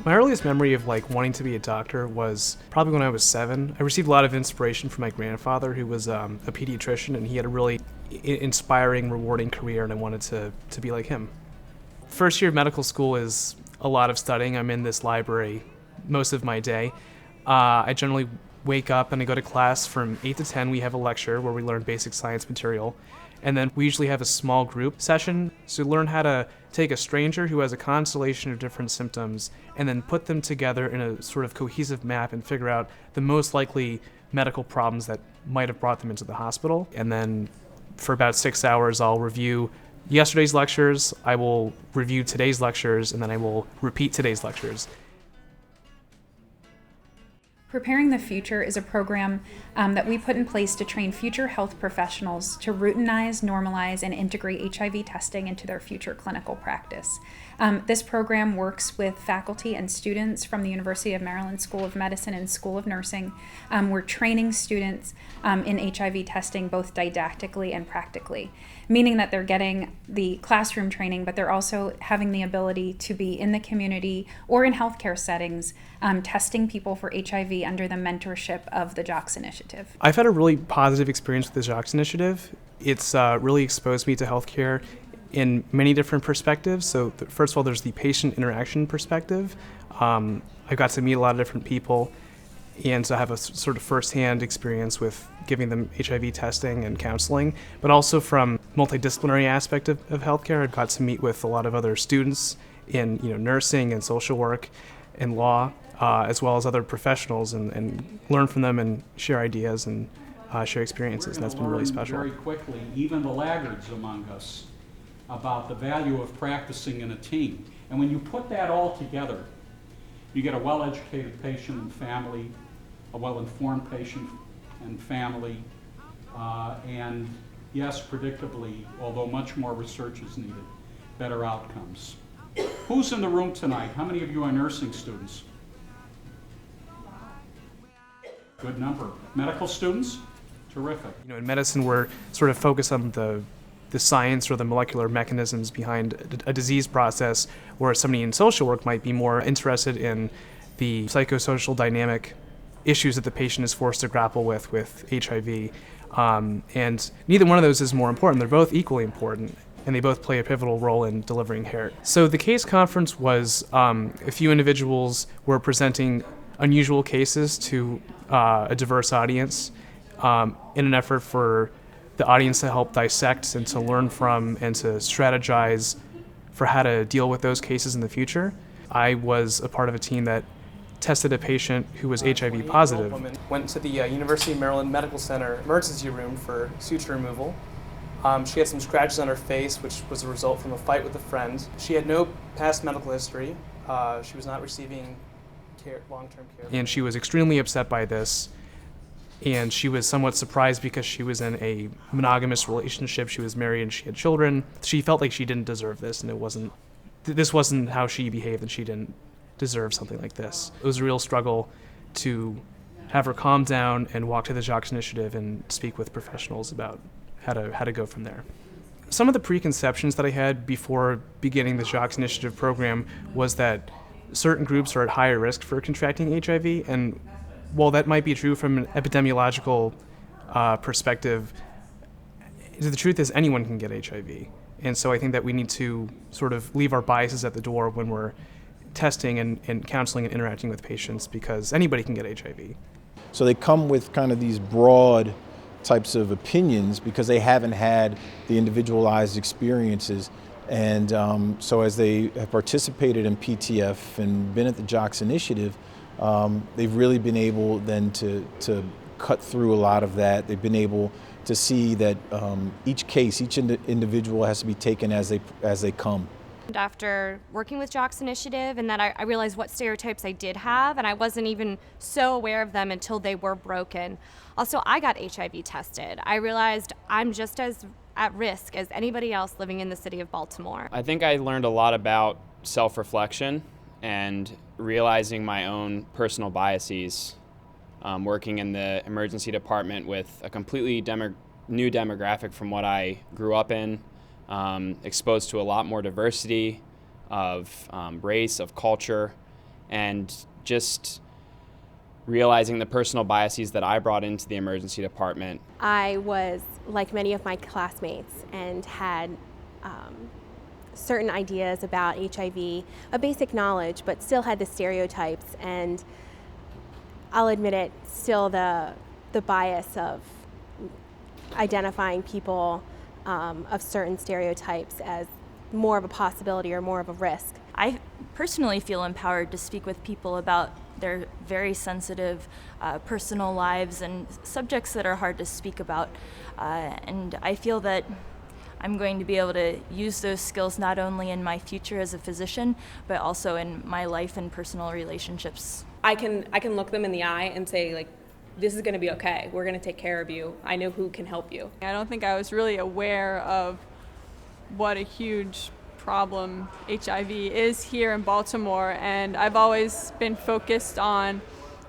My earliest memory of wanting to be a doctor was probably when I was 7. I received a lot of inspiration from my grandfather, who was a pediatrician, and he had a really inspiring, rewarding career, and I wanted to be like him. First year of medical school is a lot of studying. I'm in this library most of my day. I generally wake up and I go to class from 8 to 10. We have a lecture where we learn basic science material. And then we usually have a small group session. So learn how to take a stranger who has a constellation of different symptoms and then put them together in a sort of cohesive map and figure out the most likely medical problems that might have brought them into the hospital. And then for about 6 hours, I'll review yesterday's lectures, I will review today's lectures, and then I will repeat today's lectures. Preparing the Future is a program that we put in place to train future health professionals to routinize, normalize, and integrate HIV testing into their future clinical practice. This program works with faculty and students from the University of Maryland School of Medicine and School of Nursing. We're training students in HIV testing both didactically and practically, meaning that they're getting the classroom training, but they're also having the ability to be in the community or in healthcare settings testing people for HIV under the mentorship of the Jacques Initiative. I've had a really positive experience with the Jacques Initiative. It's really exposed me to healthcare in many different perspectives. So first of all, there's the patient interaction perspective. I got to meet a lot of different people and to have a sort of firsthand experience with giving them HIV testing and counseling, but also from multidisciplinary aspect of healthcare. I got to meet with a lot of other students in nursing and social work and law, as well as other professionals, and learn from them and share ideas and share experiences, and that's been really special. Very quickly, even the laggards among us, about the value of practicing in a team. And when you put that all together, you get a well-educated patient and family, a well-informed patient and family, and yes, predictably, although much more research is needed, better outcomes. Who's in the room tonight? How many of you are nursing students? Good number. Medical students? Terrific. In medicine, we're sort of focused on the science or the molecular mechanisms behind a disease process, whereas somebody in social work might be more interested in the psychosocial dynamic issues that the patient is forced to grapple with HIV. And neither one of those is more important. They're both equally important, and they both play a pivotal role in delivering care. So the case conference was a few individuals were presenting unusual cases to a diverse audience in an effort for the audience to help dissect and to learn from and to strategize for how to deal with those cases in the future. I was a part of a team that tested a patient who was HIV positive. Went to the University of Maryland Medical Center emergency room for suture removal. She had some scratches on her face, which was a result from a fight with a friend. She had no past medical history. She was not receiving long-term care. And she was extremely upset by this. And she was somewhat surprised because she was in a monogamous relationship. She was married and she had children. She felt like she didn't deserve this, and this wasn't how she behaved, and she didn't deserve something like this. It was a real struggle to have her calm down and walk to the Jacques Initiative and speak with professionals about how to go from there. Some of the preconceptions that I had before beginning the Jacques Initiative program was that certain groups are at higher risk for contracting HIV, and while that might be true from an epidemiological perspective, the truth is anyone can get HIV. And so I think that we need to sort of leave our biases at the door when we're testing and counseling and interacting with patients, because anybody can get HIV. So they come with kind of these broad types of opinions because they haven't had the individualized experiences. And so as they have participated in PTF and been at the Jacques Initiative, they've really been able then to cut through a lot of that. They've been able to see that each case, each individual has to be taken as they come. After working with Jacques Initiative, and that I realized what stereotypes I did have, and I wasn't even so aware of them until they were broken. Also, I got HIV tested. I realized I'm just as at risk as anybody else living in the city of Baltimore. I think I learned a lot about self-reflection and realizing my own personal biases, working in the emergency department with a completely new demographic from what I grew up in, exposed to a lot more diversity of race, of culture, and just realizing the personal biases that I brought into the emergency department. I was like many of my classmates and had certain ideas about HIV, a basic knowledge, but still had the stereotypes, and I'll admit it, still the bias of identifying people of certain stereotypes as more of a possibility or more of a risk. I personally feel empowered to speak with people about their very sensitive personal lives and subjects that are hard to speak about. And I feel that I'm going to be able to use those skills not only in my future as a physician, but also in my life and personal relationships. I can look them in the eye and say, like, this is going to be okay. We're going to take care of you. I know who can help you. I don't think I was really aware of what a huge problem HIV is here in Baltimore, and I've always been focused on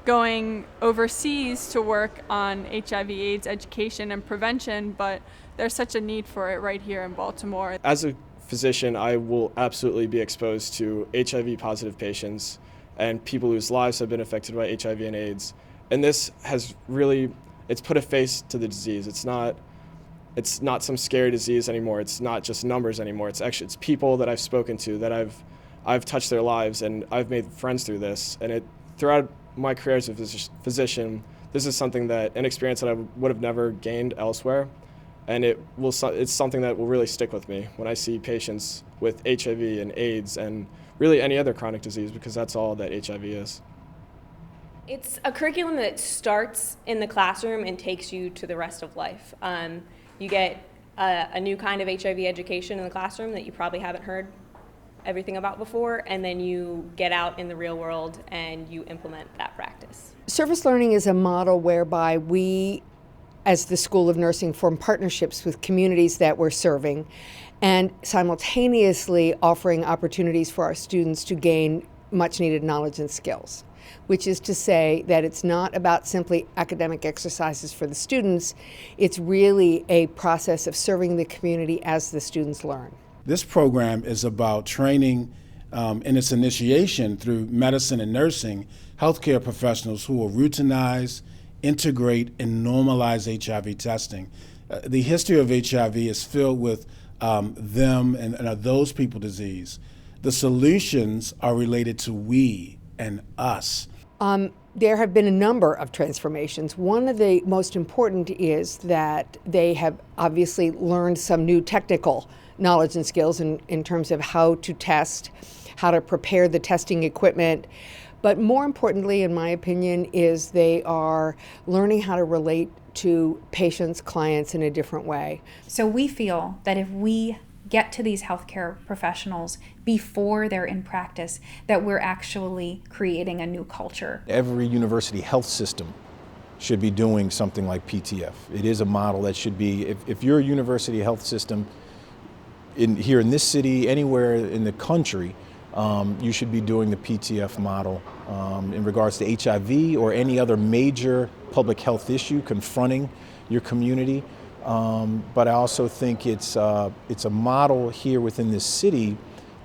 going overseas to work on HIV/AIDS education and prevention, but there's such a need for it right here in Baltimore. As a physician, I will absolutely be exposed to HIV-positive patients and people whose lives have been affected by HIV and AIDS. And this has really, it's put a face to the disease. It's not some scary disease anymore. It's not just numbers anymore. It's people that I've spoken to, that I've touched their lives, and I've made friends through this. And throughout my career as a physician, this is something an experience that I would have never gained elsewhere. And it's something that will really stick with me when I see patients with HIV and AIDS and really any other chronic disease, because that's all that HIV is. It's a curriculum that starts in the classroom and takes you to the rest of life. You get a new kind of HIV education in the classroom that you probably haven't heard everything about before, and then you get out in the real world and you implement that practice. Service learning is a model whereby we, as the School of Nursing, form partnerships with communities that we're serving, and simultaneously offering opportunities for our students to gain much needed knowledge and skills, which is to say that it's not about simply academic exercises for the students, it's really a process of serving the community as the students learn. This program is about training in its initiation through medicine and nursing, healthcare professionals who will routinize, integrate, and normalize HIV testing. The history of HIV is filled with them and those people disease. The solutions are related to we and us. There have been a number of transformations. One of the most important is that they have obviously learned some new technical knowledge and skills in terms of how to test, how to prepare the testing equipment. But more importantly, in my opinion, is they are learning how to relate to patients, clients in a different way. So we feel that if we get to these healthcare professionals before they're in practice, that we're actually creating a new culture. Every university health system should be doing something like PTF. It is a model that should be, if you're a university health system here in this city, anywhere in the country, you should be doing the PTF model in regards to HIV or any other major public health issue confronting your community. But I also think it's a model here within this city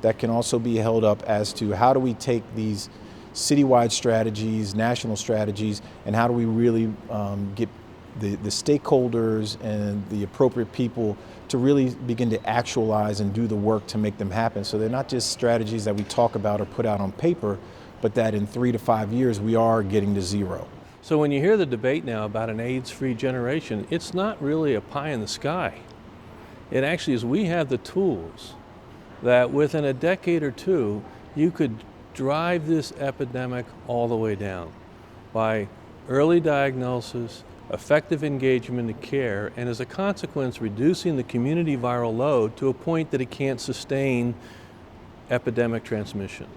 that can also be held up as to how do we take these citywide strategies, national strategies, and how do we really get the stakeholders and the appropriate people to really begin to actualize and do the work to make them happen. So they're not just strategies that we talk about or put out on paper, but that in 3 to 5 years we are getting to zero. So when you hear the debate now about an AIDS-free generation, it's not really a pie in the sky. It actually is, we have the tools that within a decade or two, you could drive this epidemic all the way down by early diagnosis, effective engagement in care, and as a consequence, reducing the community viral load to a point that it can't sustain epidemic transmission.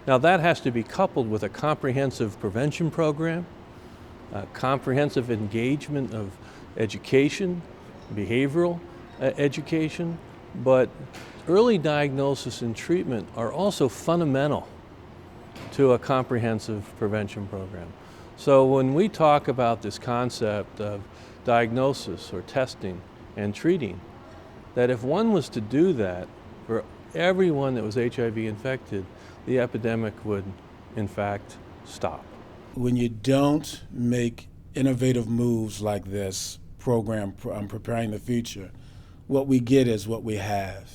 Now that has to be coupled with a comprehensive prevention program, comprehensive engagement of education, behavioral education, but early diagnosis and treatment are also fundamental to a comprehensive prevention program. So when we talk about this concept of diagnosis or testing and treating, that if one was to do that for everyone that was HIV infected, the epidemic would in fact, stop. When you don't make innovative moves like this program, Preparing the Future, what we get is what we have.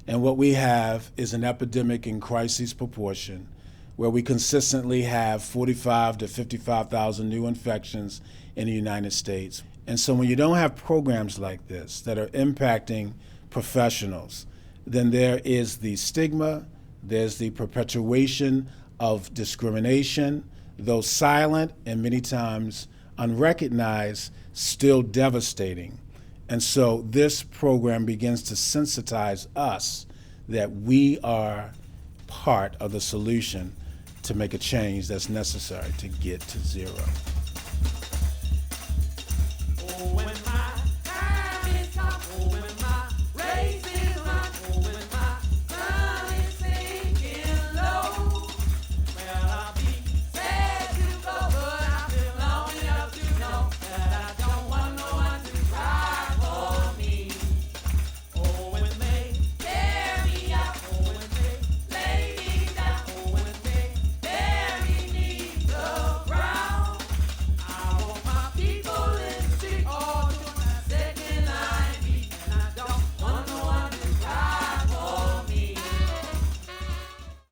And what we have is an epidemic in crisis proportion, where we consistently have 45 to 55,000 new infections in the United States. And so when you don't have programs like this that are impacting professionals, then there is the stigma, there's the perpetuation of discrimination, though silent and many times unrecognized, still devastating. And so this program begins to sensitize us that we are part of the solution to make a change that's necessary to get to zero.